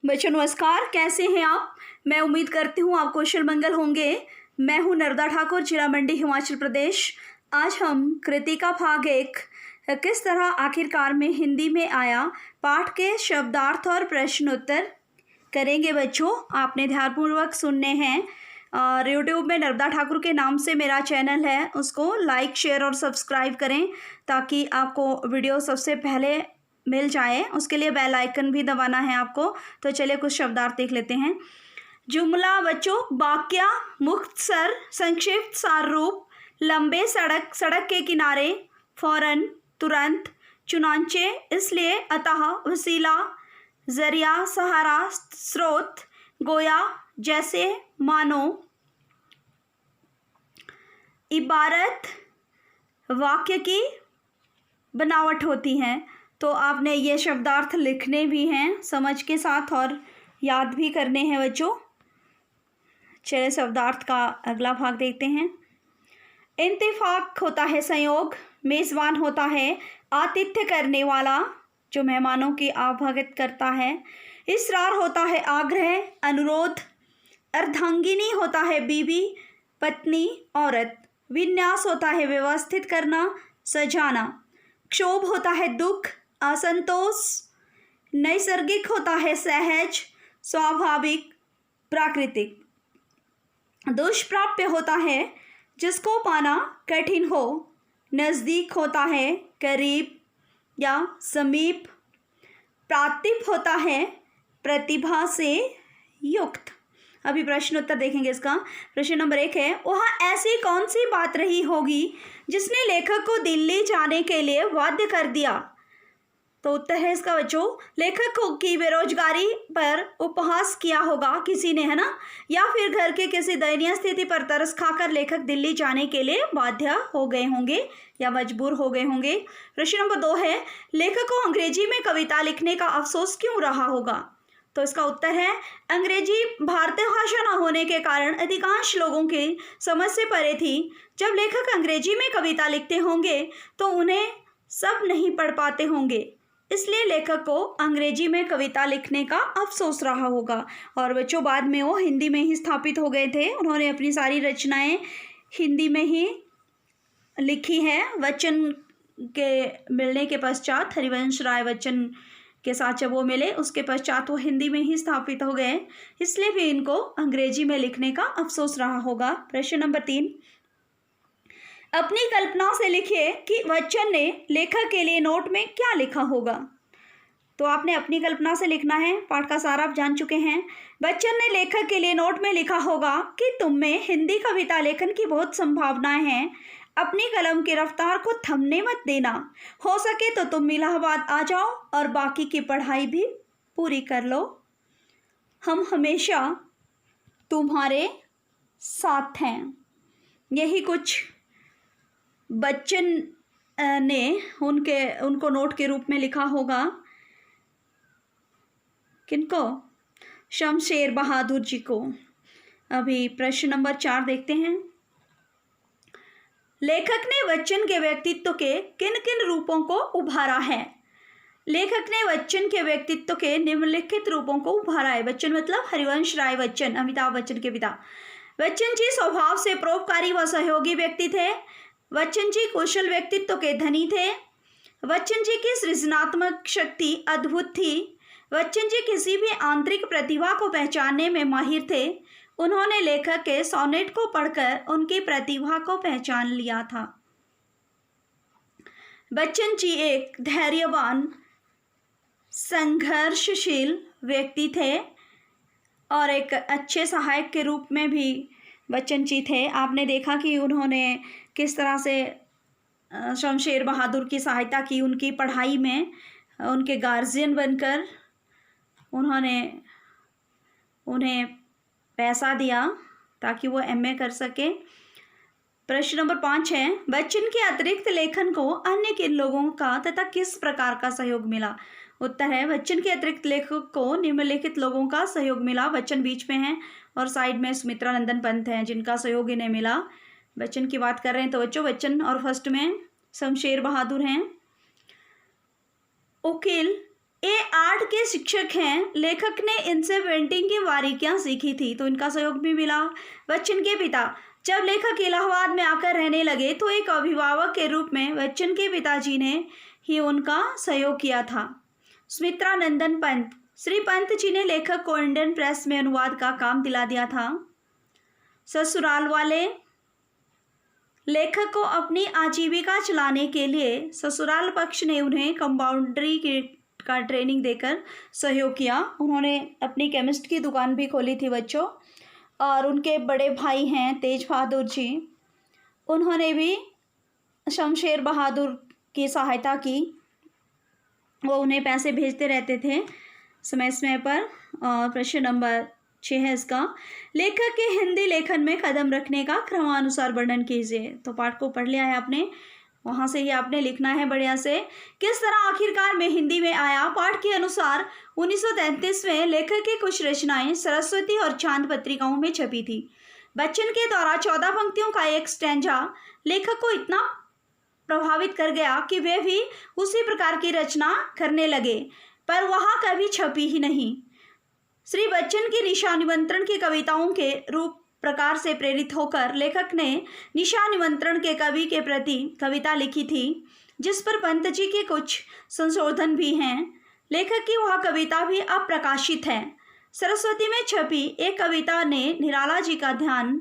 बच्चों नमस्कार, कैसे हैं आप। मैं उम्मीद करती हूँ आप कुशल मंगल होंगे। मैं हूँ नर्मदा ठाकुर, जिला मंडी, हिमाचल प्रदेश। आज हम कृतिका भाग 1 किस तरह आखिरकार में हिंदी में आया पाठ के शब्दार्थ और प्रश्नोत्तर करेंगे। बच्चों आपने ध्यानपूर्वक सुनने हैं और यूट्यूब में नर्मदा ठाकुर के नाम से मेरा चैनल है, उसको लाइक, शेयर और सब्सक्राइब करें ताकि आपको वीडियो सबसे पहले मिल जाए। उसके लिए बेल आइकन भी दबाना है आपको। तो चलिए कुछ शब्दार्थ देख लेते हैं। जुमला बच्चों, वाक्य, मुख्तसर, संक्षिप्त, सार रूप, लंबे, सड़क, सड़क के किनारे, फौरन, तुरंत, चुनांचे, इसलिए, अतः, वसीला, जरिया, सहारा, स्रोत, गोया, जैसे, मानो, इबारत वाक्य की बनावट होती है। तो आपने ये शब्दार्थ लिखने भी हैं समझ के साथ और याद भी करने हैं बच्चों। चलिए शब्दार्थ का अगला भाग देखते हैं। इंतिफाक होता है संयोग, मेज़बान होता है आतिथ्य करने वाला जो मेहमानों की आवागत करता है, इसरार होता है आग्रह, अनुरोध, अर्धांगिनी होता है बीवी, पत्नी, औरत, विन्यास होता है व्यवस्थित करना, सजाना, क्षोभ होता है दुख, असंतोष, नैसर्गिक होता है सहज, स्वाभाविक, प्राकृतिक, दुष्प्राप्य होता है जिसको पाना कठिन हो, नज़दीक होता है करीब या समीप, प्रातिभ होता है प्रतिभा से युक्त। अभी प्रश्न उत्तर देखेंगे इसका। प्रश्न नंबर 1 है, वह ऐसी कौन सी बात रही होगी जिसने लेखक को दिल्ली जाने के लिए बाध्य कर दिया। तो उत्तर है इसका बच्चों, लेखक की बेरोजगारी पर उपहास किया होगा किसी ने, है ना, या फिर घर के किसी दयनीय स्थिति पर तरस खाकर लेखक दिल्ली जाने के लिए बाध्य हो गए होंगे या मजबूर हो गए होंगे। प्रश्न नंबर 2 है, लेखक को अंग्रेजी में कविता लिखने का अफसोस क्यों रहा होगा। तो इसका उत्तर है, अंग्रेजी भारतीय भाषा न होने के कारण अधिकांश लोगों की समझ से परे थी। जब लेखक अंग्रेजी में कविता लिखते होंगे तो उन्हें सब नहीं पढ़ पाते होंगे, इसलिए लेखक को अंग्रेजी में कविता लिखने का अफसोस रहा होगा। और बच्चों बाद में वो हिंदी में ही स्थापित हो गए थे। उन्होंने अपनी सारी रचनाएं हिंदी में ही लिखी हैं। बच्चन के मिलने के पश्चात, हरिवंश राय बच्चन के साथ जब वो मिले उसके पश्चात वो हिंदी में ही स्थापित हो गए, इसलिए भी इनको अंग्रेजी में लिखने का अफसोस रहा होगा। प्रश्न नंबर 3, अपनी कल्पना से लिखिए कि बच्चन ने लेखक के लिए नोट में क्या लिखा होगा। तो आपने अपनी कल्पना से लिखना है। पाठ का सार आप जान चुके हैं। बच्चन ने लेखक के लिए नोट में लिखा होगा कि तुम में हिंदी कविता लेखन की बहुत संभावनाएं हैं, अपनी कलम की रफ्तार को थमने मत देना, हो सके तो तुम इलाहाबाद आ जाओ और बाकी की पढ़ाई भी पूरी कर लो, हम हमेशा तुम्हारे साथ हैं। यही कुछ बच्चन ने उनको नोट के रूप में लिखा होगा। किनको? शमशेर बहादुर जी को। अभी प्रश्न नंबर 4 देखते हैं। लेखक ने बच्चन के व्यक्तित्व के किन किन रूपों को उभारा है। लेखक ने बच्चन के व्यक्तित्व के निम्नलिखित रूपों को उभारा है। बच्चन मतलब हरिवंश राय बच्चन, अमिताभ बच्चन के पिता। बच्चन जी स्वभाव से परोपकारी व सहयोगी व्यक्ति थे। बच्चन जी कुशल व्यक्तित्व के धनी थे। बच्चन जी की सृजनात्मक शक्ति अद्भुत थी। बच्चन जी किसी भी आंतरिक प्रतिभा को पहचानने में माहिर थे। उन्होंने लेखक के सोनेट को पढ़कर उनकी प्रतिभा को पहचान लिया था। बच्चन जी एक धैर्यवान, संघर्षशील व्यक्ति थे और एक अच्छे सहायक के रूप में भी बच्चन जी थे। आपने देखा कि उन्होंने किस तरह से शमशेर बहादुर की सहायता की उनकी पढ़ाई में, उनके गार्जियन बनकर उन्होंने उन्हें पैसा दिया ताकि वो एमए कर सके। प्रश्न नंबर 5 है, बच्चन के अतिरिक्त लेखन को अन्य किन लोगों का तथा किस प्रकार का सहयोग मिला। उत्तर है, बच्चन के अतिरिक्त लेखक को निम्नलिखित लोगों का सहयोग मिला। बच्चन बीच में हैं और साइड में सुमित्रा नंदन पंत हैं जिनका सहयोग इन्हें मिला। बच्चन की बात कर रहे हैं तो बच्चों बच्चन और फर्स्ट में शमशेर बहादुर हैं। उकील ये आर्ट के शिक्षक हैं। लेखक ने इनसे पेंटिंग की बारीकियां सीखी थी, तो इनका सहयोग भी मिला। बच्चन के पिता, जब लेखक इलाहाबाद में आकर रहने लगे तो एक अभिभावक के रूप में बच्चन के पिताजी ने ही उनका सहयोग किया था। सुमित्रा नंदन पंत, श्री पंत जी ने लेखक को इंडियन प्रेस में अनुवाद का काम दिला दिया था। ससुराल वाले, लेखक को अपनी आजीविका चलाने के लिए ससुराल पक्ष ने उन्हें कंपाउंड्री का ट्रेनिंग देकर सहयोग किया। उन्होंने अपनी केमिस्ट की दुकान भी खोली थी बच्चों। और उनके बड़े भाई हैं तेज बहादुर जी, उन्होंने भी शमशेर बहादुर की सहायता की। वो उन्हें पैसे भेजते रहते थे समय समय पर। प्रश्न नंबर 6 है इसका, लेखक के हिंदी लेखन में कदम रखने का क्रमानुसार वर्णन कीजिए। तो पाठ को पढ़ लिया है आपने, वहाँ से ही आपने लिखना है बढ़िया से। किस तरह आखिरकार में हिंदी में आया? पाठ के अनुसार 1933 में लेखक की कुछ रचनाएं सरस्वती और चांद पत्रिकाओं में छपी थी। बच्चन के द्वारा 14 पंक्तियों का एक स्टैंजा लेखक को इतना प्रभावित कर गया कि वे भी उसी प्रकार की रचना करने लगे, पर वहाँ कभी छपी ही नहीं। श्री बच्चन की निशा निमंत्रण की कविताओं के रूप प्रकार से प्रेरित होकर लेखक ने निशा निमंत्रण के कवि के प्रति कविता लिखी थी, जिस पर पंत जी के कुछ संशोधन भी हैं। लेखक की वह कविता भी अप्रकाशित है। सरस्वती में छपी एक कविता ने निराला जी का ध्यान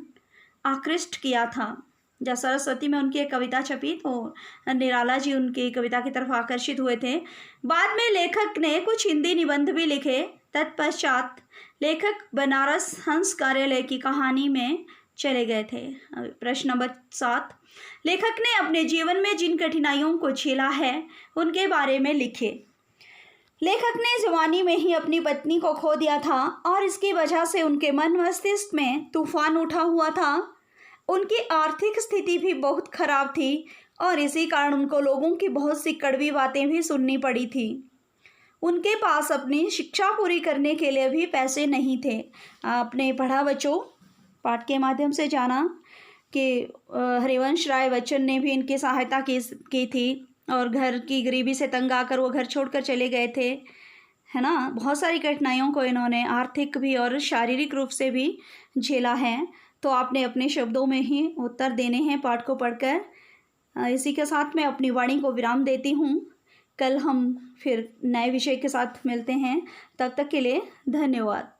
आकृष्ट किया था। जब सरस्वती में उनकी एक कविता छपी तो निराला जी उनकी कविता की तरफ आकर्षित हुए थे। बाद में लेखक ने कुछ हिंदी निबंध भी लिखे। तत्पश्चात लेखक बनारस हंस कार्यालय की कहानी में चले गए थे। प्रश्न नंबर 7, लेखक ने अपने जीवन में जिन कठिनाइयों को झेला है उनके बारे में लिखे। लेखक ने जवानी में ही अपनी पत्नी को खो दिया था और इसकी वजह से उनके मन मस्तिष्क में तूफान उठा हुआ था। उनकी आर्थिक स्थिति भी बहुत खराब थी और इसी कारण उनको लोगों की बहुत सी कड़वी बातें भी सुननी पड़ी थी। उनके पास अपनी शिक्षा पूरी करने के लिए भी पैसे नहीं थे। आपने पढ़ा बच्चों, पाठ के माध्यम से जाना कि हरिवंश राय बच्चन ने भी इनकी सहायता की थी और घर की गरीबी से तंग आकर वो घर छोड़कर चले गए थे, है ना। बहुत सारी कठिनाइयों को इन्होंने आर्थिक भी और शारीरिक रूप से भी झेला है। तो आपने अपने शब्दों में ही उत्तर देने हैं पाठ को पढ़कर। इसी के साथ मैं अपनी वाणी को विराम देती हूँ। कल हम फिर नए विषय के साथ मिलते हैं, तब तक के लिए धन्यवाद।